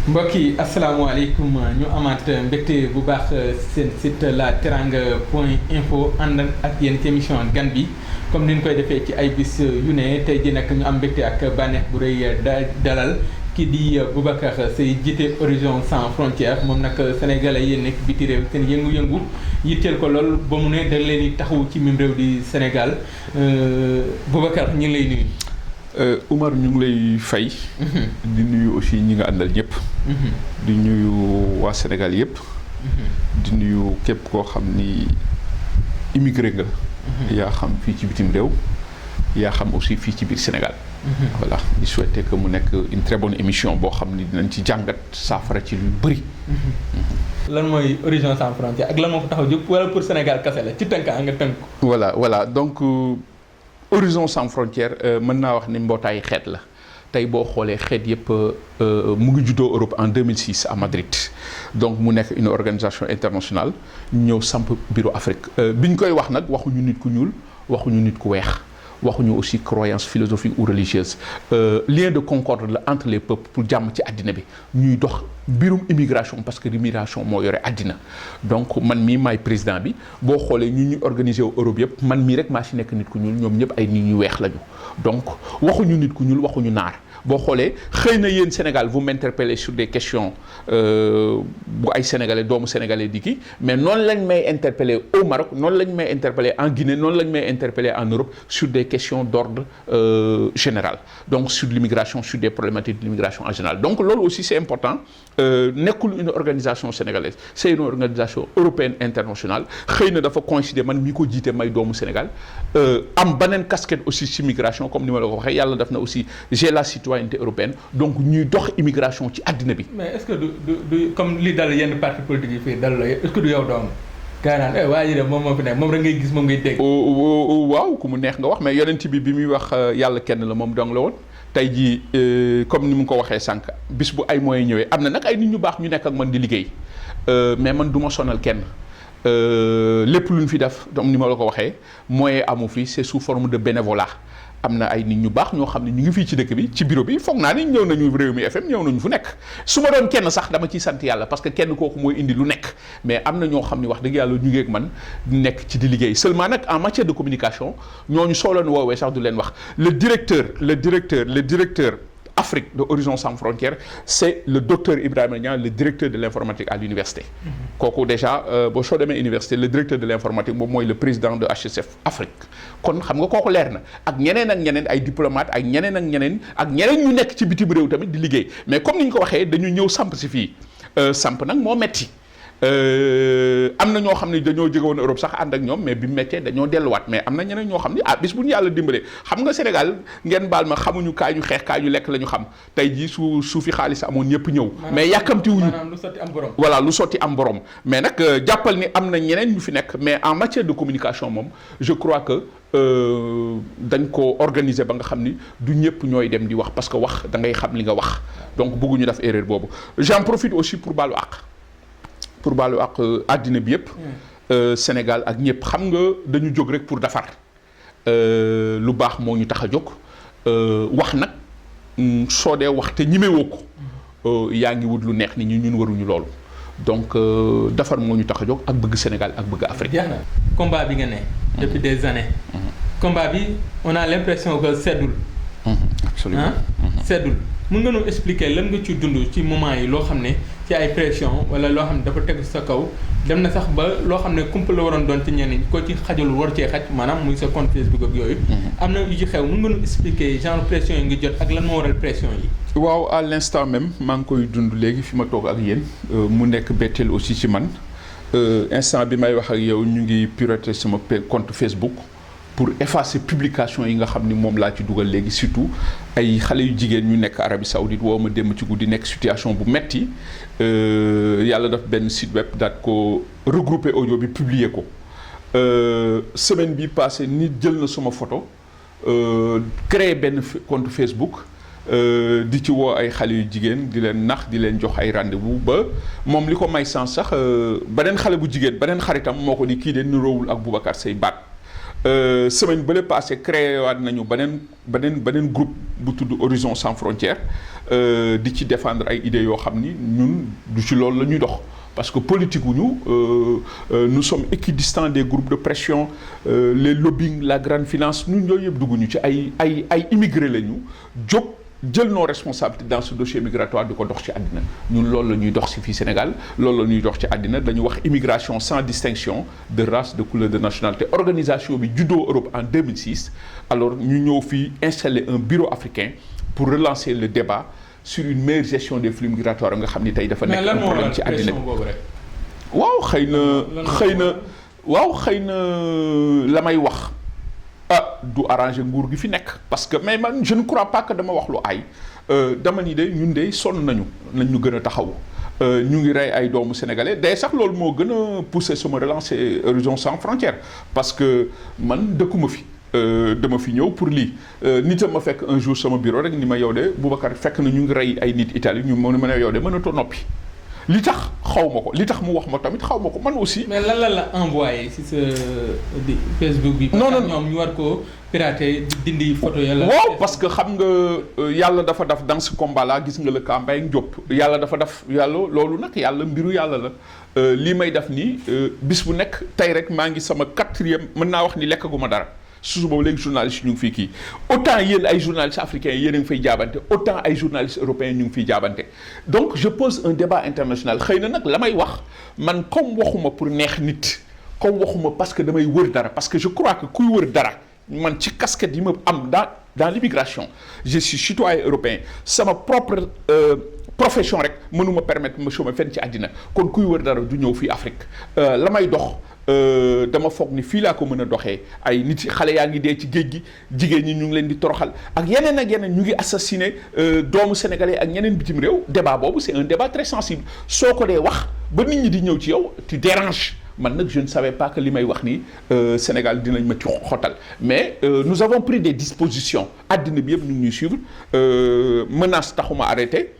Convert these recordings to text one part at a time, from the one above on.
mbokk yi asalaamaaleykum ñu amaat mbégte bu baax seen site la teranga point info ànd ak yéen ci émission gan bi comme ni ñu koy defee ci ay bis yu ne tey ji nag ñu am mbégte ak bànneex bu rëy dalal kii di Boubacar Seye jiite Horizon Sans Frontières moom nag sénégalais yi nekk biti réew seen yëngu-yëngu yitteel ko lool ba mu ne da leen di taxawu ci mim réew di Sénégal Boubacar ñu ngi lay nuyu. Oumar ñu ngi lay fay. di nuyu aussi ñi nga àndal ñëpp. di nuyu waa Sénégal yëpp. di nuyu képp koo xam ni immigré nga. yaa xam fii ci bitim réew. yaa xam aussi fii ci biir Sénégal. voilà di souhaiter que mu nekk une très bonne émission boo xam ni dinañ ci jàngat saafara ci lu bëri. lan mooy Horizon Sans Frontières ak lan moo ko tax a jóg wala pour Sénégal kese la ci tënk nga tënk ko. voilà donc. Horizon Sans Frontières mën naa wax ni mbootaayu xeet la tey boo xoolee xeet yëpp mu ngi juddoo Europe en 2006 à Madrid donc mu nekk une organisation internationale ñëw samp bureau Afrique bi ñu koy wax nag waxuñu nit ku ñuul waxuñu nit ku weex waxuñu aussi croyance philosophique ou religieuse lien de concorde la entre les peuples pour jàmm ci àddina bi ñuy dox mbirum immigration parce que l'immigration moo yore àddina donc man mii maay président bi boo xoolee ñu organisé wu Europe yëpp man mii rek maa si nekk nit ku ñuul ñoom ñëpp ay nit ñu weex lañu donc waxuñu nit ku ñuul waxuñu naar boo xoolee xëy na yéen Sénégal vous m'interpellez sur des questions bu ay sénégalais doomu sénégalais di kii mais noonu lañ may interpeller au Maroc noonu lañ may interpeller en Guinée noonu lañ may interpeller en Europe sur des questions d'ordre général donc sur l'immigration sur des problématiques de l'immigration en général donc loolu aussi c'est important nekkul une organisation sénégalaise c'est une organisation européenne internationale xëy na dafa coïncider man mi ko jiite may doomu Sénégal am beneen casquette aussi ci immigration comme ni ma la ko waxee yàlla def na aussi j'ai la citoyenneté européenne donc ñuy dox immigration ci àddina bi. mais est-ce que du comme li dal yenn parti politique yi fii dal la est-ce que du yow doom gaa naan waa ji de moom moo fi nekk moom rek ngay gis moom ngay dégg. waaw ku mu neex nga wax mais yonent bi muy wax yàlla kenn la moom dong la woon. tey jii comme ni mu ko waxee sànq bis bu ay moyens ñëwee am na nag ay nit ñu baax ñu nekk ak man di liggéey mais man du ma sonal kenn lépp lu ñu fi def comme ni ma la ko waxee moyen amu fi c'est sous forme de bénévolat am na ay nit ñu baax ñoo xam ne ñu ngi fii ci dëkk bi ci bureau bi foog naa ni ñëw nañu Rewmi FM ñëw nañu fu nekk su ma doon kenn sax dama ciy sant yàlla parce que kenn kooku mooy indi lu nekk mais am na ñoo xam ne wax dëgg yàlla ñu ngi ak man nekk ci di liggéey seulement nag en matière de communication ñooñu soo leen woowee sax du leen wax le directeur Afrique de Horizon Sans Frontières c'est le docteur Ibrahima Niang le directeur de l'informatique à l'université kooku déjà boo soo demee université le directeur de l'informatique moom mooy le président de HSF Afrique kon xam nga kooku leer na ak ñeneen ay diplomates ak ñeneen ñu nekk ci bitim réew tamit di liggéey mais comme ni ñu ko waxee dañu ñëw samp si fii samp nag moo metti am na ñoo xam ne dañoo jóge woon Europe sax ànd ak ñoom mais bi méttee dañoo delluwaat mais am na ñeneen ñoo xam ne bis bu ñu yàlla dimbalee xam nga Sénégal ngeen baal ma xamuñu kaa ñu xeex kaa ñu lekk la ñu xam tey jii su fi xaalis amoon ñëpp ñëw. mais yàkkamtiwuñu maanaam lu sotti am borom. voilà lu sotti am borom mais nag jàppal ni am na ñeneen ñu fi nekk mais en matière de communication moom je crois que dañ ko organiser ba nga xam ni du ñëpp ñooy dem di wax parce que wax da ngay xam li nga wax donc bëgguñu def erreur boobu j'en profite aussi pour baalu ak àddina bi yëpp Sénégal ak ñëpp xam nga dañu jóg rek pour defar lu baax moo ñu tax a jóg wax nag soo dee wax te ñimewoo ko yaa ngi wut lu neex ni ñun waruñu loolu donc defar moo ñu tax a jóg ak bëgg Sénégal ak bëgg Afrique. jeex na combat bi nga ne. depuis des années. combat bi on a l'impression que seddul. absolument seddul mën nga ñu expliquer lan nga ci dund ci moment yi loo xam ne ci ay pression wala loo xam ne dafa tegu sa kaw dem na sax ba loo xam ne kumpa la waroon doon ci ñenn ñi ko ci xajalul war cee xaj maanaam muy sa compte Facebook ak yooyu. am na yu ci xew mën nga ñu expliquer genre pression yi nga jot ak lan moo waral pression yi. waaw à l'instant même maa ngi koy dund léegi fi ma toog ak yéen mu nekk betteel aussi ci man instant bi may wax ak yow ñu ngi pirater sama compte Facebook. pour effacer publication yi nga xam ni moom laa ci dugal léegi surtout ay xale yu jigéen ñu nekk Arabie Saoudite woo ma dem ci guddi nekk situation bu metti yàlla daf benn site web daat ko regrouper audio bi publier ko semaine bi passé nit jël na suma photo créer benn compte Facebook di ci woo ay xale yu jigéen di leen nax di leen jox ay rendez-vous ba moom li ko may sens sax beneen xale bu jigéen beneen xaritam moo ko ni kii de niroowul ak Boubacar Seye baat semaine bële passé créé waat nañu beneen groupe bu tudd Horizon Sans Frontières di ci défendre ay idées yoo xam ni ñun du ci loolu la ñuy dox. Parce que politique wuñu nous sommes équidistants des groupes de pression les lobbying la grande finance ñun yooyu yëpp dugguñu ci ay immigré la ñu jóg jël nos responsabilités dans ce dossier migratoire di ko dox ci àddina ñun loolu la ñuy dox ci fii Sénégal loolu la ñuy dox ci àddina dañu wax immigration sans distinction de race de couleur de nationalité organisation bi juddoo Europe en 2006 alors ñu ñëw fii installer un bureau africain pour relancer le débat sur une meilleure gestion des flux migratoires nga xam ni tey dafa nekk un problème ci àddina waaw xëy na la may wax du arranger nguur gi fi nekk parce que mais man je ne crois pas que dama wax lu ay dama ni de ñun de sonn nañ ñu gën a taxaw ñu ngi rey ay doomu sénégalais day sax loolu moo gën a pousser sama relancer Horizon Sans Frontières parce que man dëkkuma fi dama fi ñëw pour lii nit a ma fekk un jour sama bureau rek ni ma yow de Boubacar fekk na ñu ngi rey ay nit Italie ñu mën a yow de mënatoo noppi li tax xaw ma ko li tax mu wax ma tamit xaw ma ko man aussi. mais lan la envoyé si sa Facebook bi. non non ñoom ñu war ko pirater dindi photo yàlla. waaw parce que xam nga yàlla dafa def dans ce combat là gis nga le cas Mbaye Diop yàlla dafa def loolu nag yàlla mbiru yàlla la lii may def nii bis bu nekk tey rek maa ngi sama 4e mën naa wax ni lekkaguma dara. su boobu léegi journalistes ñu ngi fii kii autant yéen ay journalistes africains yéen a ngi fay jaabante autant ay journalistes européens ñu ngi fiy jaabante donc je pose un débat international xëy na nag la may wax man comme waxuma pour neex nit comme waxuma parce que damay wër dara parce que je crois que kuy wër dara man ci casquette yi ma am dans l'immigration je suis citoyen européen sama propre profession rek mënuma permettre ma chômer fenn ci àddina kon kuy wër dara du ñëw fii Afrique la may dox dama foog ni fii laa ko mën a doxee ay nit xale yaa ngi dee ci géej gi jigéen ñi ñu ngi leen di toroxal ak yeneen ñu ngi assassiné doomu sénégalais ak ñeneen bitim réew débat boobu c'est un débat très sensible soo ko dee wax ba nit ñi di ñëw ci yow tu déranges man nag je ne savais pas que li may wax ni Sénégal dinañ ma ci xotal mais nous avons pris des dispositions àddina bi yëpp ñu ngi ñuy suivre menace taxuma arrêté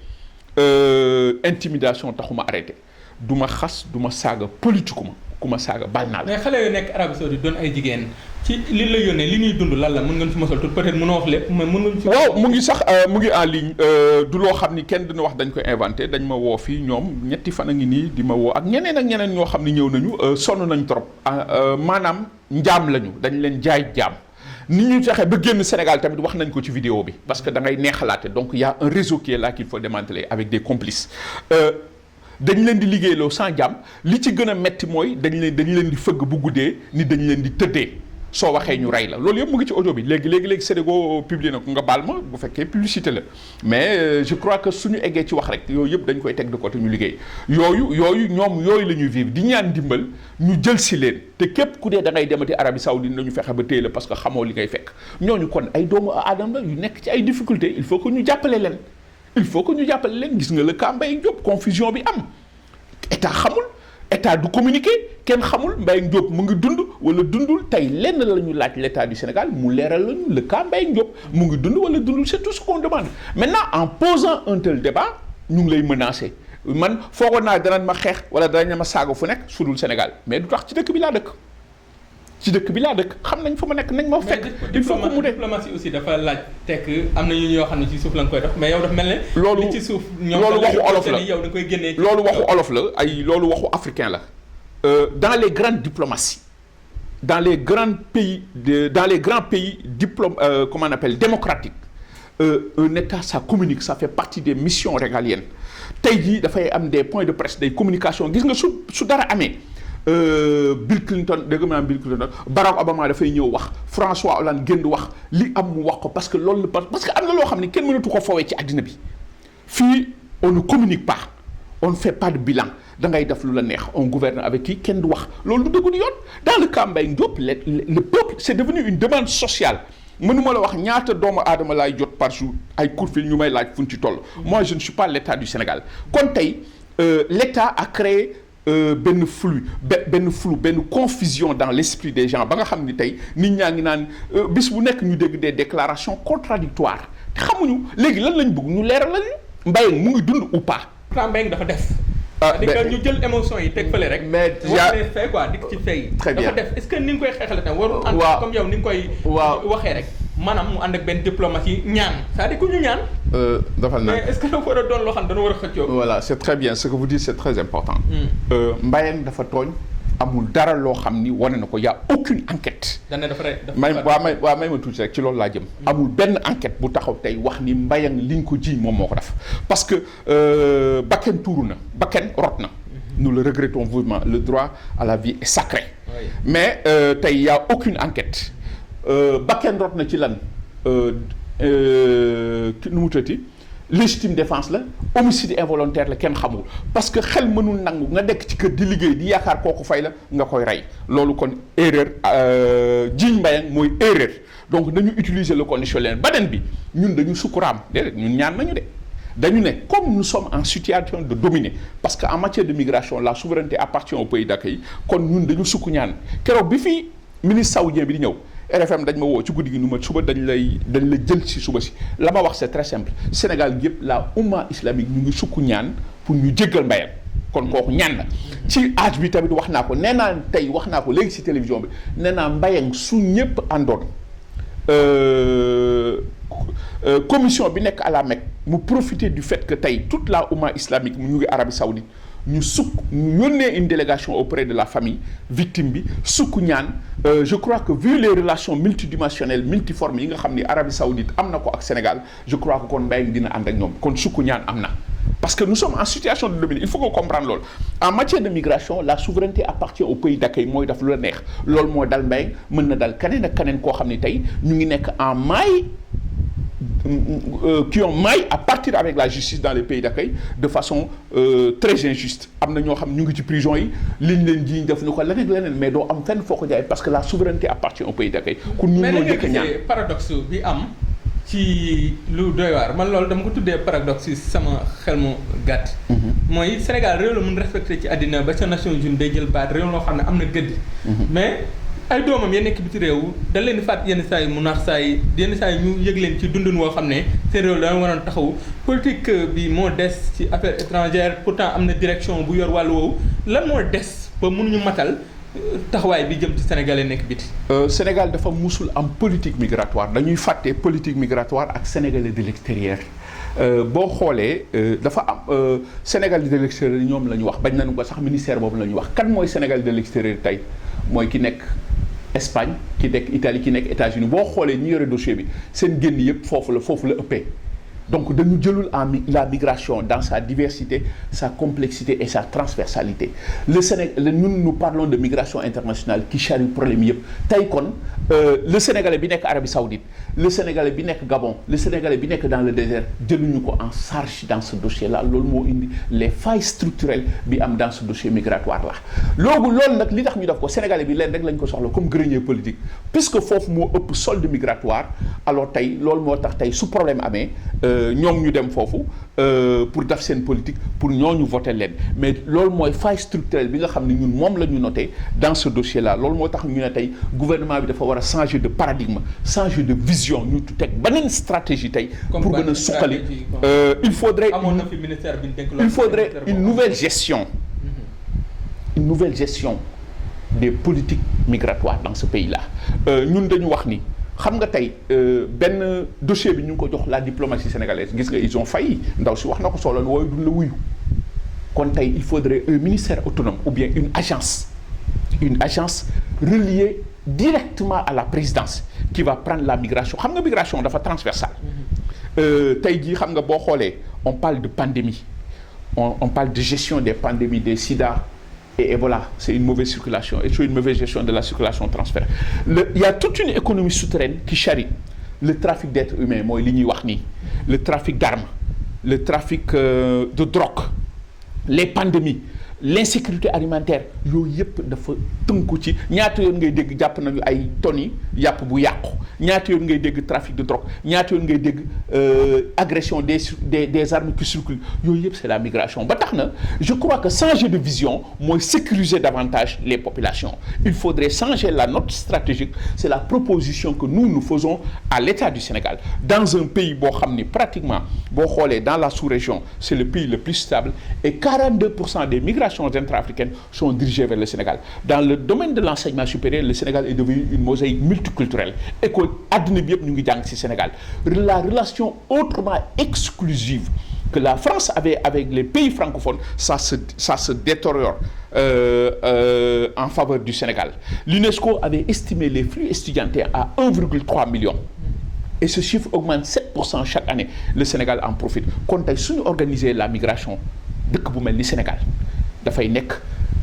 intimidation taxuma arrêté du ma xas du ma saaga politiquement ku ma saaga baal naa la. mais xale yu nekk Arabie Saoudite doon ay jigéen ci li la yónnee li ñuy dund lan la mën ngeen ci mosal tout peut-être mënoo wax lépp mais mën ngeen ci. waaw mu ngi sax mu ngi en ligne du loo xam ni kenn dina wax dañ ko inventé dañ ma woo fii ñoom ñetti fan a ngi nii di ma woo ak ñeneen ñoo xam ni ñëw nañu sonn nañ trop maanaam njaam lañu dañ leen jaay jaam. ni ñu fexe ba génn Sénégal tamit wax nañ ko ci vidéo bi parce que da ngay neexalaate donc il y a un réseau qui est là qu'il faut démanteler avec des complices. dañ leen di liggéeyloo sans jàmm li ci gën a metti mooy dañ leen di fëgg bu guddee ni dañ leen di tëddee soo waxee ñu rey la loolu yëpp mu ngi ci audio bi léegi Sénégal publié na ko nga baal ma bu fekkee publicité la mais je crois que suñu eggee ci wax rek yooyu yëpp dañ koy teg de côté ñu liggéey yooyu ñoom yooyu la ñuy vivre di ñaan ndimbal ñu jël si leen te képp ku dee da ngay demati Arabie Saoudite nañu fexe ba téye la parce que xamoo li ngay fekk ñooñu kon ay doomu aadama la yu nekk ci ay difficultés il faut que ñu jàppale leen gis nga le cas Mbaye Diop confusion bi am état xamul état du communiquer kenn xamul Mbaye Diop mu ngi dund wala dundul tey lenn la ñu laaj l'état du Sénégal mu leeral lañu le cas Mbaye Diop mu ngi dund wala dundul c'est tout ce qu'on demande maintenant en posant un tel débat ñu ngi lay menacer man foogoon naa danañ ma xeex wala danañ ma saaga fu nekk sudul Sénégal mais du tax ci dëkk bi laa dëkk xam nañ fa ma nekk nañ ma fekk. il faut que mu de diplomatie aussi dafa laaj tekk am na ñoo xam ne ci suuf la nga koy def mais yow dafa mel ne. loolu li ci suuf ñoom loolu waxu olof la yow da koy génnee. loolu waxu olof la loolu waxu africain la. dans les grandes diplomaties dans les grands pays comment on appelle démocratiques un État ça communique ça fait partie des missions régaliennes tey jii dafay am des points de presse des communications gis nga su dara amee. Bill Clinton dégg naa Bill Clinton Barack Obama dafay ñëw wax François Hollande génn wax li am mu wax ko parce que loolu parce que am na loo xam ne kenn mënatu ko foowee ci àddina bi fii on ne communique pas on ne fait pas de bilan da ngay def lu la neex on gouverne avec qui kenn du wax loolu du dëggu di yoon dans le cas Mbaye Diop le peuple c'est devenu une demande sociale mënuma la wax ñaata doomu aadama laay jot par jour ay coup de fil ñu may laaj fu ñu ci toll. moi je ne suis pas l'État du Sénégal kon tey l'État a créé. benn confusion dans l'esprit des gens ba nga xam ni tey nit ñaa ngi naan bis bu nekk ñu dégg des déclarations contradictoires te xamuñu léegi lan lañ bëgg ñu leeral lañu Mbaye mu ngi dund ou pas. Mbaye dafa def c'est-à-dire que ñu jël émotion yi teg fële rek. mais wax ne fay quoi dik ci fay. très bien dafa def est-ce que ni nga koy xeexale tam warul ànd comme yow ni nga koy. waxee rek maanaam mu ànd ak benn diplomatie ñaan c'est-à-dire ku ñu ñaan. dafa mais est-ce que dafa war a doon loo xam ne dañu war a xëccoo. voilà c'est très bien ce que vous dites c'est très important. Mbayang dafa tooñ. amul dara loo xam ni wane na ko y a aucune enquête. dañ ne dafa may ma tuuti rek ci loolu laa jëm. amul benn enquête bu taxaw tey wax ni Mbayang liñ ko ji moom moo ko def parce que bakken tuuru na bakken rot na. nous le regrettons vivement le droit à la vie est sacré. Oui. Mais tey y a aucune enquête bakken rot na ci lan nu mu tëddee. légitime défense la homicide involontaire la kenn xamul parce que xel mënul nangu nga nekk ci kër di liggéey di yaakaar kooku fay la nga koy rey loolu kon erreur jiiñ Mbayang mooy erreur donc nañu utiliser le conditionnel beneen bi ñun dañu sukkuraam déedéet ñun ñaan nañu de dañu ne comme nous sommes en situation de dominer parce que en matière de migration la souveraineté appartient au pays d'accueil kon ñun dañu sukk ñaan keroog bi fii ministre saoudien bi di ñëw RFM dañ ma woo ci guddi gi nu ma suba dañ la jël si suba si la ma wax c'est très simple Sénégal yëpp la umma islamique ñu ngi sukk ñaan pour ñu jéggal Mbayang kon kooku ñaan la ci âge bi tamit wax naa ko nee naa tey wax naa ko léegi si télévision bi nee naa Mbayang su ñëpp àndoon commission bi nekk à la Mecque mu profiter du fait que tey toute la umma islamique mu ñu ngi Arabie Saoudite ñu yónnee une délégation auprès de la famille victime bi sukk ñaan je crois que vu les relations multidimensionnelles multiformes yi nga xam ni Arabie Saoudite am na ko ak Sénégal je crois que kon Mbayang dina ànd ak ñoom kon sukk ñaan am na parce que nous sommes en situation de dominer il faut que comprendre loolu en matière de migration la souveraineté appartient au pays d'accueil mooy daf lu la neex loolu mooy dal Mbayang mën na dal keneen ak keneen koo xam ni tey ñu ngi nekk en maille qui ont maille à partir avec la justice dans les pays d'accueil de façon très injuste am na ñoo xam ñu ngi ci prison yi liñ leen jiiñ def ni ko leneen mais doo am fenn foo ko jaay parce que la souveraineté appartient au pays d'accueil kon ñun ñoo njëkk a ñaan paradoxe bi am ci lu doy waar man loolu dama ko tuddee paradoxe ci sama xel mu gàtt mooy Sénégal réew la mun respecté ci àddina ba sa Nations Unies day jël baat réew loo xam ne am na gëdd mais ay doomam ya nekk bi ci réew da leen di faat yenn saa yi mu naax saa yi yenn saa yi ñu yëg leen ci dundun woo xam ne seen réew la waroon taxaw politique bi moo des ci affaires étrangères pourtant am na direction bu yor wàllu woowu lan moo des ba mënuñu matal taxawaay bi jëm ci sénégalais nekk biti Sénégal dafa musul am politique migratoire dañuy fàtte politique migratoire ak sénégalais de l'extérieur boo xoolee dafa am sénégalais de l'extérieur ñoom la ñu wax bañ nañu ko sax ministère boobu la ñu wax kan mooy sénégalais de l'extérieur tey mooy ki nekk Espagne ki nekk Italie ki nekk États-Unis boo xoolee ñi yore dossier bi seen génn yëpp foofu la ëppee donc dañu jëlul la migration dans sa diversité sa complexité et sa transversalité le Sénégal ñun nous parlons de migration internationale qui charrie problème yëpp tey kon le Sénégalais bi nekk Arabie Saoudite le Sénégalais bi nekk Gabon le Sénégalais bi nekk dans le désert jëluñu ko en charge dans ce dossier là loolu moo indi les failles structurelles bi am dans ce dossier migratoire là loolu nag li tax ñu def ko Sénégalais bi leen rek lañ ko soxla comme grenier politique puisque foofu moo ëpp solde migratoire alors tey loolu moo tax tey su problème amee ñoom ñu dem foofu pour def seen politique pour ñooñu voter leen mais loolu mooy faille structurelle bi nga xam ne ñun moom la ñu noté dans ce dossier là loolu moo tax ñu ne tey gouvernement bi dafa war a changer de paradigme changer de vision ñu teg beneen stratégie tey pour gën a suqali il faudrait une nouvelle gestion des politiques migratoires dans ce pays là ñun dañu wax ni xam nga tey benn dossier bi ñu ngi ko jox la diplomatie sénégalaise gis nga ils ont failli ndaw si wax na ko solo wooyu duñ la wuyu kon tey il faudrait un ministère autonome ou bien une agence reliée directement à la présidence qui va prendre la migration xam nga migration dafa transversale tey jii xam nga boo xoolee on parle de pandémie on parle de gestion des pandémies des sida et Ebola, c'est une mauvaise circulation et c'est une mauvaise gestion de la circulation transfert. Il y a toute une économie souterraine qui charrie le trafic d'êtres humains, mooy li ñuy wax nii, le trafic d'armes, le trafic de drogue, les pandémies, l'insécurité alimentaire yooyu yëpp dafa tënku ci ñaata yoon ngay dégg jàpp nañu ay tonnes yi yàpp bu yàqu ñaata yoon ngay dégg trafic de drogue ñaata yoon ngay dégg agression des armes qui circulent yooyu yëpp c'est la migration ba tax na je crois que changer de vision mooy sécuriser davantage les populations il faudrait changer la note stratégique c'est la proposition que nous faisons à l'État du Sénégal dans un pays boo xam ni pratiquement boo xoolee dans la sous-région c'est le pays le plus stable et 42% des migrations intra-africaines sont dirigées vers le Sénégal. Dans le domaine de l'enseignement supérieur, le Sénégal est devenu une mosaïque multiculturelle. École àdduna bi yëpp ñu ngi jàng ci Sénégal. La relation autrement exclusive que la France avait avec les pays francophones, ça se détériore en faveur du Sénégal. L'UNESCO avait estimé les flux estudiantins à 1,3 million. Et ce chiffre augmente 7% chaque année. Le Sénégal en profite. Kon tey suñu organiser la migration dëkk bu mel ni Sénégal dafay nekk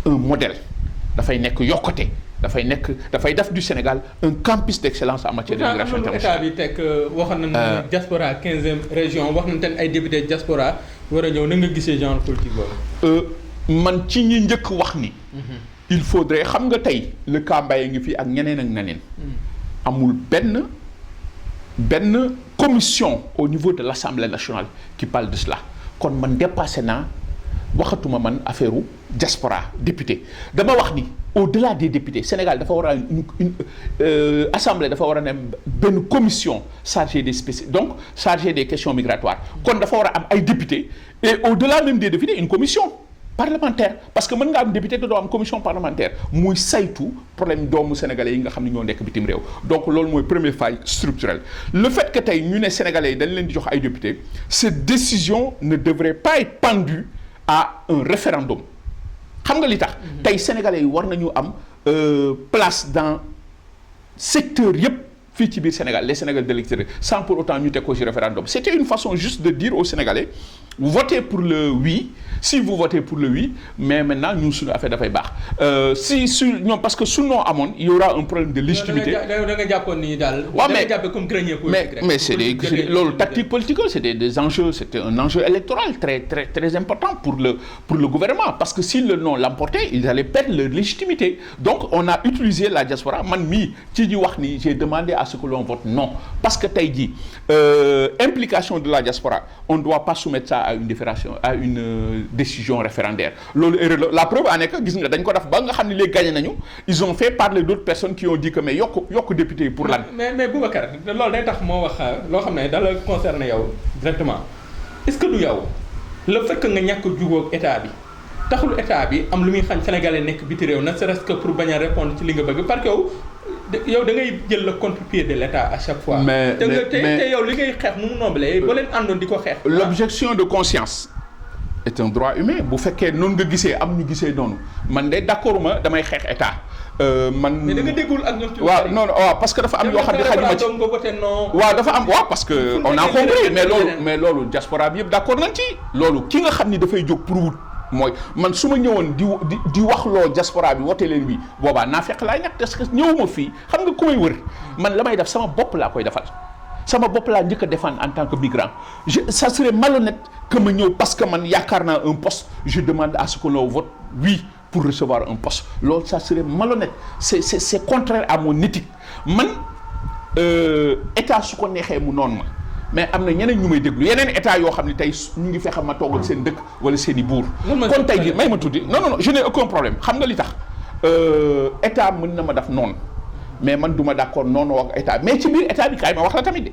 un modèle dafay nekk yokkute dafay def du Sénégal un campus d'excellence en matière d'immigration internationale. état bi teg waxoon nañu diaspora 15e région wax nañu ten ay député diaspora war a ñëw na nga gisee genre politique boobu. man ci ñi njëkk wax ni. il faudrait xam nga tey le cas Mbaye ngi fi ak ñeneen ak ñeneen. amul benn commission au niveau de l'Assemblée nationale qui parle de cela kon man dépassé naa. waxatuma man affaire u diaspora député dama wax ni au-delà des députés Sénégal dafa war a une assemblée dafa war a ne benn commission chargée des questions migratoires kon dafa war a am ay députés et au-delà même des députés une commission parlementaire parce que mën nga am député te doo am commission parlementaire muy saytu problème doomu sénégalais yi nga xam ne ñoo nekk bitim réew donc loolu mooy première faille structurelle le fait que tey ñu ne sénégalais yi dañ leen di jox ay députés cette décision ne devrait pas être pendue à un référendum xam nga li tax tey sénégalais yi war nañu am place dans secteur yëpp fii ci biir Sénégal les Sénégalais de l'extérieur sans pour autant ñu teg ko ci référendum c'était une façon juste de dire aux Sénégalais votez pour le oui si vous votez pour le oui mais maintenant ñun suñu affaire dafay baax si ñoom parce que su noo amoon il y aura un problème de légitimité. da nga jàppoon ni daal. waaw mais jàppee comme grenier politique mais c'est loolu tactique politique c'était des enjeux c'était un enjeu électoral très important pour le gouvernement parce que si le non l'emportait ils allaient perdre leur légitimité donc on a utilisé la diaspora man mii ci ñu wax ni j'ai demandé à ce que l'on vote non parce que tey jii implication de la diaspora on ne doit pas soumettre ça à une décision référendaire loolu erreur la preuve en est que gis nga dañ ko def ba nga xam ne léegi gagné nañu ils ont fait parler d'autres personnes qui ont dit que mais yokk député yi pour lan. mais Boubacar loolu day tax moo wax loo xam ne da la concerné yow directement est-ce que du yow le fait que nga ñàkk a jubóog état bi taxul état bi am lu muy xañ sénégalais nekk biti réew ne serait-ce que pour bañ a répondre ci li nga bëgg parce que yow da ngay jël le contre-pied de l'État à chaque fois. mais te yow li ngay xeex nu mu nombalee boo leen àndoon di ko xeex. l'objection de conscience est un droit humain bu fekkee noonu nga gisee am ñu gisee noonu man de d'accord ma damay xeex état. mais da nga déggul ak ñoom. waaw non waaw parce que dafa am yoo xam ne xajuma ci waaw dafa am waaw parce que on a compris mais loolu diaspora bi yëpp d'accord nañ ci. loolu ki nga xam ni dafay jóg pour wut mooy man su ma ñëwoon di wax loo diaspora bi wote leen wi boobaa naa fekk laay ñàkk parce que ñëwuma fii xam nga ku may wër man la may def sama bopp laa koy defal. sama bopp laa njëkk a défendre en tant que migrant ça serait malhonnête que ma ñëw parce que man yaakaar naa un poste je demande à ce que l'on vote oui pour recevoir un poste loolu ça serait malhonnête c'est contraire à mon éthique man état su ko neexee mu noonu ma mais am na ñeneen ñu may déglu yeneen état yoo xam ne tey ñu ngi fexe ma toogal seen dëkk wala seen i buur kon tey ji may ma tuddi non je n'ai aucun problème xam nga li tax état mën na ma def noonu mais man du ma d'accord noonu ak état mais ci biir état bi kaay ma wax la tamit de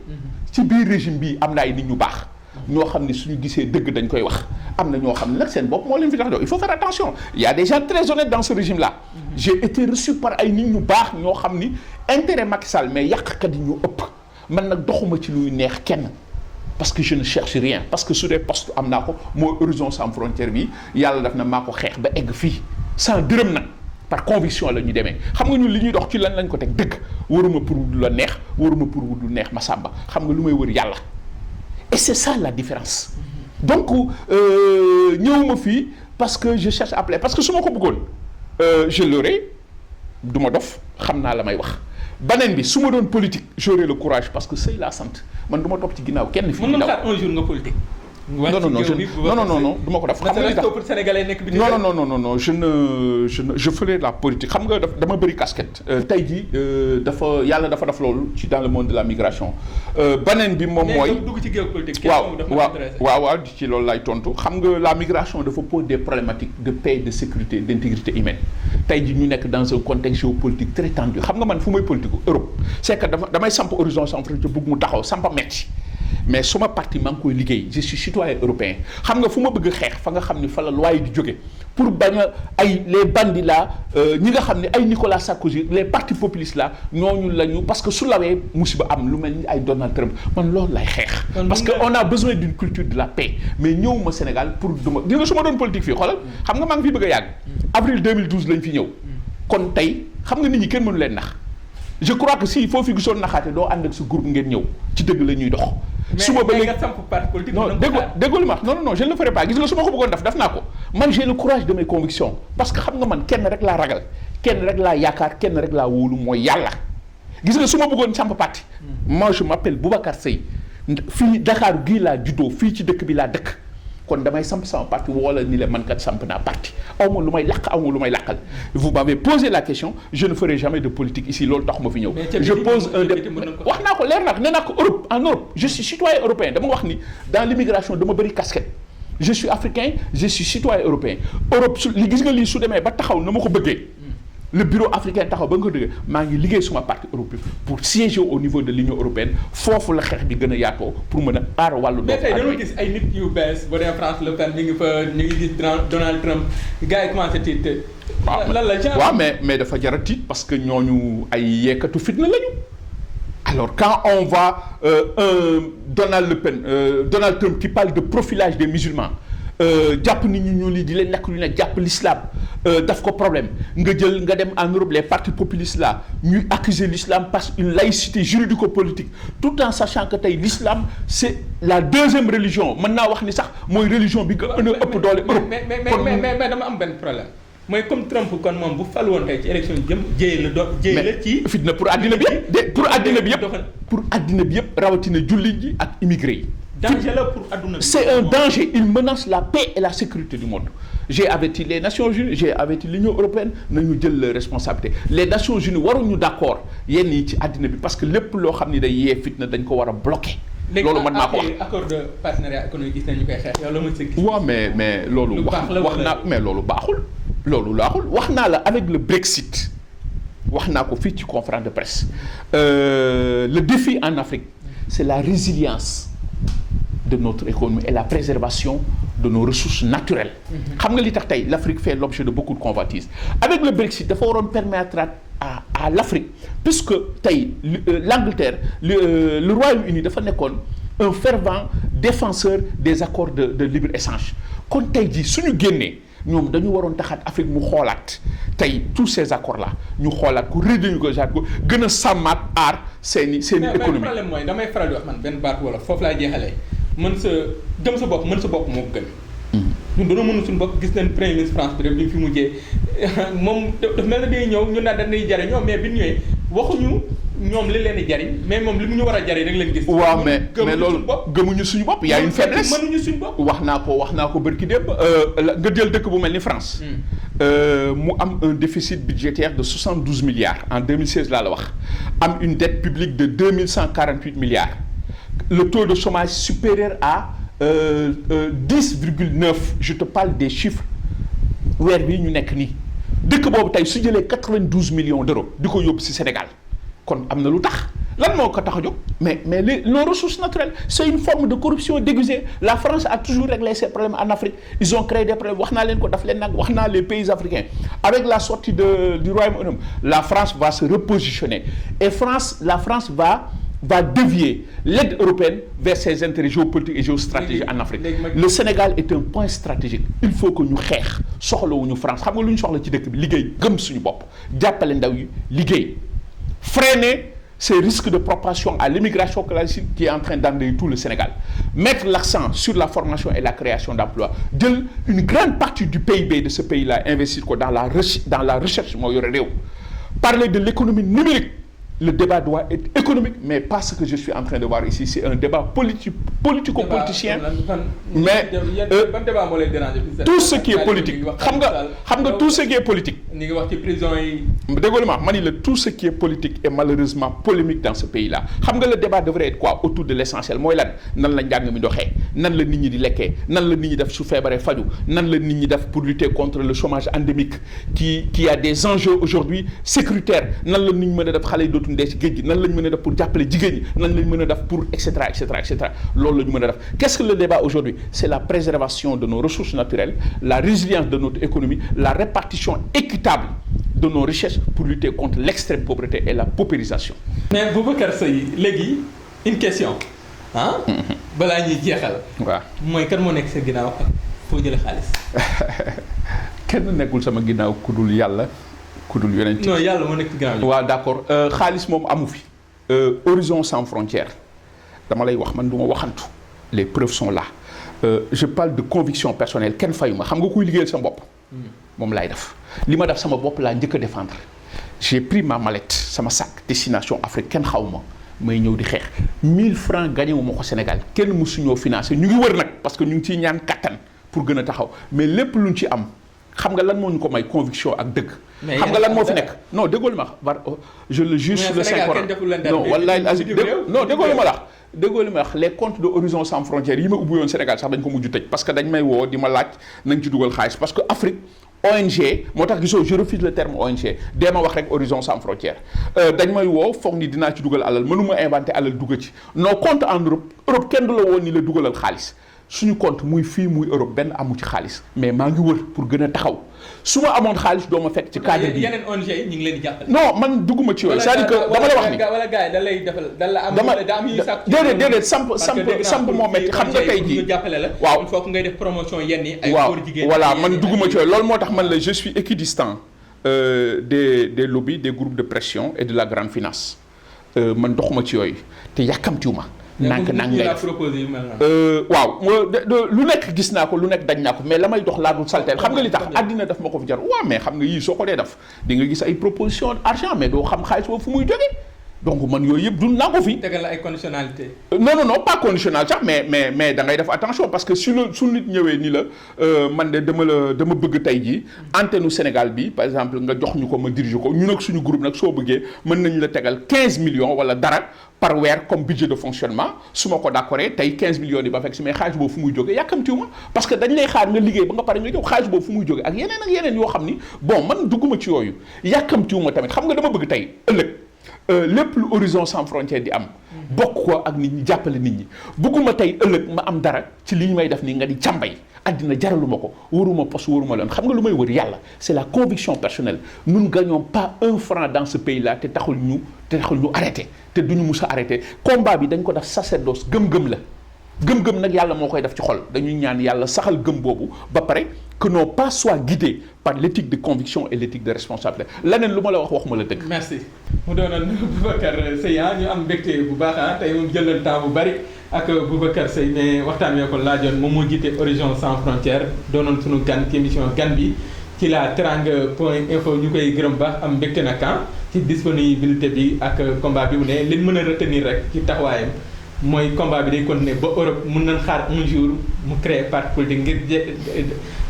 ci biir régime bi am na ay nit ñu baax ñoo xam ne suñu gisee dëgg dañ koy wax am na ñoo xam ne nag seen bopp moo leen fi tax do il faut faire attention il y a des gens très honnêtes dans ce régime là j'ai été reçu par ay nit ñu baax ñoo xam ni intérêt Macky Sall mais yàqkat yi ñu ëpp man nag doxuma ci luy neex kenn parce que je ne cherche rien parce que su dee poste am naa ko mooy horizon sans frontière bi yàlla def na maa ko xeex ba egg fii sans dërëm nag par conviction la ñu demee xam nga ñun li ñuy dox ci lan lañ ko teg dëgg waruma pour wut la neex waruma pour wut lu neex ma sàmba xam nga lu may wër yàlla et c'est ça la différence donc ñëwuma fii parce que je cherche à plaire parce que su ma ko bëggoon je l'aurais du ma dof xam naa la may wax beneen bi su ma doon politique j'aurais le courage parce que sëy laa sant man du ma topp ci ginnaaw kenn fii mën nga xaar un jour nga politique non non non du ma ko def. xam nga pour sénégalais nekk bi non je ferai la politique xam nga dama bëri casquette. tey jii yàlla dafa def loolu ci dans le monde de la migration. beneen bi moom mooy dugg ci géopolitique. waaw ci loolu lay tontu xam nga la migration dafa pose des problématiques de paix, de sécurité, d'intégrité humaine. tey jii ñu nekk dans un contexte géopolitique très tendu xam nga man fu may politique Europe c'est que damay samp horizon sans frontière bëgg mu taxaw sampa metti mais suma parti maa ngi koy liggéey je suis citoyen européen xam nga fu ma bëgg a xeex fa nga xam ni fa la loi yi di jóge pour bañ a ay les bandits là ñi nga xam ne ay Nicolas Sarkozy les partis populistes là ñooñu lañu parce que su lawee musiba am lu mel ni ay Donald Trump man loolu lay xeex. parce que on a besoin d'une culture de la paix mais ñëwuma Sénégal pour duma gis nga su ma doon politique fii xoolal xam nga maa ngi fi bëgg a yàgg. avril 2012 lañ fi ñëw. kon tey xam nga nit ñi kenn mënu leen nax je crois que si foo fi gisoon naxaate doo ànd ak sa groupe ngeen ñëw ci dëgg la ñuy dox. suba ba léegi nga samp parti politique. non déggoo ma non je ne le ferai pas gis nga su ma ko bëggoon def naa ko man j'ai le courage de mes convictions parce que xam nga man kenn rek laa ragal kenn rek laa yaakaar kenn rek laa wóolu mooy yàlla gis nga su ma bëggoon samp parti. moi je m'appelle Boubacar Seye fii Dakar gii laa juddoo fii ci dëkk bi laa dëkk kon damay samp sama parti wala ni la man kat samp naa parti aw ma lu may laq aw ma lu may laqal vous m'avez posé la question je ne ferai jamais de politique ici loolu tax ma fi ñëw. je pose un wax naa ko leer na nee naa ko Europe en Europe je suis citoyen européen dama wax ni dans l'immigration dama bëri casquette je suis africain je suis citoyen européen Europe su li gis nga lii su demee ba taxaw na ma ko bëggee. le bureau africain taxaw ba nga ko dëgg maa ngi liggéey suma parti européen pour siéger au niveau de l'Union européenne foofu la xeex bi gën a yaatoo pour mën a aar wàllu. mais tey dañoo gis ay nit yu bees boo dee France Le Pen ñu ngi fa ñu ngi gis Donald Trump gars yi commencé tiit. lan la genre waaw mais dafa jar a tiit parce que ñooñu ay yeekatu fitna lañu. alors quand on voit Donald Trump qui parle de profilage des musulmans. jàpp nit ñu ñuul yi di leen nekk lu ne jàpp l'islam daf ko problème nga dem en Europe les partis populistes là ñuy accuser l'islam parce une laïcité juridico-politique tout en sachant que tey l'islam c'est la deuxième religion mën naa wax ni sax mooy religion bi nga ëpp doole Europe. mais dama am benn problème mooy comme Trump kon moom bu fal woon tey ci élection jëm jéey la ci. fitna pour addina bi yëpp pour addina bi yëpp rawatina jullit ji ak immigré yi. danger la pour adduna bi. C'est un danger, il menace la paix et la sécurité du monde. J'ai averti les Nations Unies, j'ai averti l'Union européenne nañu jël les responsabilités les Nations Unies waruñu d'accord yenn yi ci àddina bi parce que lépp loo xam ni day yee fitna dañ ko war a bloquer. loolu mën naa ko wax accord de partenariat économique gis nañu koy xeex yow la ma sa gis. waaw mais loolu. wax naa mais loolu baaxul. wax naa la avec le Brexit wax naa ko fii ci conférence de presse le défi en Afrique c'est la résilience de notre économie et la préservation de nos ressources naturelles. xam nga li tax tey l'Afrique fait l'objet de beaucoup de convoitises avec le Brexit dafa waroon permettre à l'Afrique puisque tey l'Angleterre le Royaume-Uni dafa nekkoon un fervent défenseur des accords de libre-échange kon tey jii suñu génnee ñoom dañu waroon taxaat Afrique mu xoolaat tey tous ces accords là ñu xoolaat ko renégocier ko gën a sàmmaat aar seeni économie. mais problème mooy damay faral di wax man benn baat wala foofu laay jeexalee mën sa bopp moo gën. ñun dañoo mënul suñu bopp gis nañ premier ministre France bi rek bi ñu fi mujjee moom dafa mel ne day ñëw ñun daal dañuy jariñ mais bi ñu ñëwee waxuñu ñoom li leen di jariñ mais moom li mu ñu war a jariñ rek leen gis. waaw mais loolu gëmuñu suñu bopp. y a une faiblesse mënuñu suñu bopp. wax naa ko bërki démb nga jël dëkk bu mel ni France. mu am un déficit budgétaire de 72 milliards en 2016 laa la wax am une dette publique de 2148 milliards le taux de chômage supérieur à 10,9 je te parle des chiffres weer bii ñu nekk nii dëkk boobu tey su jëlee 92 millions d'euros di ko yóbbu ci Sénégal kon am na lu tax lan moo ko tax a jóg mais nos ressources naturelles c'est une forme de corruption déguisée la France a toujours réglé ses problèmes en Afrique ils ont créé des problèmes wax naa leen ko daf leen nag wax naa les pays africains avec la sortie du Royaume-Uni la France va se repositionner et la France va dévier l'aide européenne vers ses intérêts géopolitiques et géostratégiques en Afrique. Le Sénégal est un point stratégique. Il faut que ñu xeex soxlawuñu France xam nga lu ñu soxla ci dëkk bi liggéey gëm suñu bopp jàppale ndaw yi liggéey freiner ces risques de propagation à l'immigration clandestine qui est en train d'envahir tout le Sénégal. Mettre l'accent sur la formation et la création d'emplois. Jël une grande partie du PIB de ce pays-là investir ko dans la recherche moo yore réew. Parler de l'économie numérique. le débat doit être économique, mais pas ce que je suis en train de voir ici. C'est un débat politico-politicien. Mais tout ce qui est politique, tout ce qui est politique. Tout ce qui est politique est malheureusement polémique dans ce pays-là. Le débat devrait être quoi? Autour de l'essentiel. Moi, là, nan la njàng mi doxee, nan la nit ñi di lekkee, nan la nit ñi def su feebaree faju, nan la nit ñi def pour lutter contre le chômage endémique qui a des enjeux aujourd'hui sécuritaires, nan la nit ñi mën a def xale yi dootuñu dee ci géej gi, nan lañ mën a def pour jàppale jigéen ñi, nan lañ mën a def pour et cetera. Loolu la ñu mën a def. Qu'est-ce que le débat aujourd'hui? C'est la préservation de nos ressources naturelles, la résilience de notre économie, la répartition équitable de nos richesses pour lutter contre l'extrême pauvreté et la paupérisation. Mais Boubacar Seye léegi une question ah. balaa ñuy jeexal. waaw mooy kan moo nekk sa ginnaaw ak foo jëlee xaalis. kenn nekkul sama ginnaaw ku dul yàlla ku dul yonent. non yàlla moo nekk ci ginnaaw. waaw d'accord xaalis moom amu fi. Horizon sans frontières dama lay wax man du ma waxantu. Les preuves sont là. Je parle de conviction personnelle kenn fayu ma xam nga kuy liggéeyal sa bopp. moom laay def li ma def sama bopp laa njëkk a défendre. J'ai pris ma mallette sama sac destination Afrique kenn xaw ma may ñëw di xeex 1000 francs gagné wu ma ko Sénégal kenn mësuñoo financé ñu ngi wër nag parce que ñu ngi ciy ñaan kattan pour gën a taxaw mais lépp luñ ci am xam nga lan moo ñu ko may conviction ak dëgg. xam nga lan moo fi nekk non déggoo ma war je le juge sur le Saint-Coran non wallahi azim non déggoo ma la déggoo li ma wax les comptes de Horizon sans frontières yi ma ubbi woon Sénégal sax dañ ko mujj tëj parce que dañ may woo di ma laaj nañ ci dugal xaalis parce que Afrique ONG moo tax gisoo je refuse le terme ONG dee ma wax rek Horizon sans frontières dañ may woo foog ni dinaa ci dugal alal mënuma inventé alal dugg ci nos comptes en Europe kenn du la woon ni la dugalal xaalis suñu compte muy fii muy Europe benn amu ci xaalis mais maa ngi wër pour gën a taxaw su ma amoon xaalis doo ma fekk ci cadre bi yeneen ONG yi ñu ngi leen di jàppale. non man dugguma ci yooyu c'est-à-dire que dama la wax ni wala gars yi da lay defal da la am da am yu sàkk déedéet samp moo métti xam nga tey jii jàppale la waaw il faut que ngay def promotion yenn yi ay waaw góor jigéen voilà man dugguma ci yooyu loolu moo tax man la je suis équidistant des lobbies des groupes de pression et de la grande finance man doxuma ci yooyu te yàkkamtiwuma nank ngay def waaw lu nekk gis naa ko lu nekk dañ naa ko mais la may dox laa dul salteel xam nga li tax àddina daf ma ko fi jar waaw mais xam nga yii soo ko dee def di nga gis ay proposition argent mais doo xam xaalis boobu fu muy jógee donc man yooyu yëpp dund naa ko fi. tegal la ay conditionnalité. non pas conditionnel sax mais da ngay def attention parce que su nit ñëwee ni la man de dama bëgg tey jii antenne Sénégal bi par exemple nga jox ñu ko ma diriger ko ñu nag suñu groupe nag soo bëggee mën nañ la tegal 15 millions wala dara par weer comme budget de fonctionnement su ma ko d'accordé tey 15 millions yi ba fekk si mais xaalis boobu fu muy jógee yàkkamtiwu ma parce que dañ lay xaar nga liggéey ba nga pare nga jox xaalis boobu fu muy jógee ak yeneen yoo xam ni bon man dugguma ci yooyu yàkkamtiwu ma tamit xam nga dama bëgg tey ëllëg lépp lu Horizon sans frontières di am bokk ko ak nit ñi jàppale nit ñi bëgguma tey ëllëg ma am dara ci li ñu may def nii nga di càmbay àddina jaraluma ko waruma poste waruma leen xam nga lu may wër yàlla c'est la conviction personnelle nous ne gagnons pas un franc dans ce pays là te taxul ñu arrêté te duñu mus a arrêté combat bi dañ ko def sacerdoce gëm-gëm la gëm-gëm nag yàlla moo koy def ci xol dañuy ñaan yàlla saxal gëm boobu ba pare que nos pas soient guidés par l'éthique de conviction et l'éthique de responsabilité leneen lu ma la waxuma la dëgg. merci mu doonoon Boubacar Seye ñu am mbégte bu baax tey moom jël temps bu bari ak Boubacar Seye mais waxtaan wee ko laajoon moom moo jiite Horizon sans frontières doonoon sunu gan ci émission gan bi ci la teranga.info ñu koy gërëm baax am mbégte nag ci disponibilité bi ak combat bi mu ne liñ mën a retenir rek ci taxawaayam. mooy combat bi day continuer ba Europe mën nañ xaar un jour mu créer parti politique ngir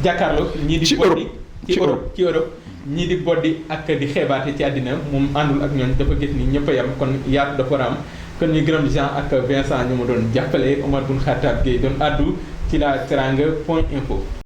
jàkkaarloo ñii di boddi ci Europe ñii di boddi ak di xeebaate ci àddina moom àndul ak ñoon dafa gis ni ñëpp a yam kon yaatu dafa war a am kon ñu gërëm Jean ak Vincent ñu ma doon jàppale Omar Bun Khattab Gueye doon àddu ci la teranga.info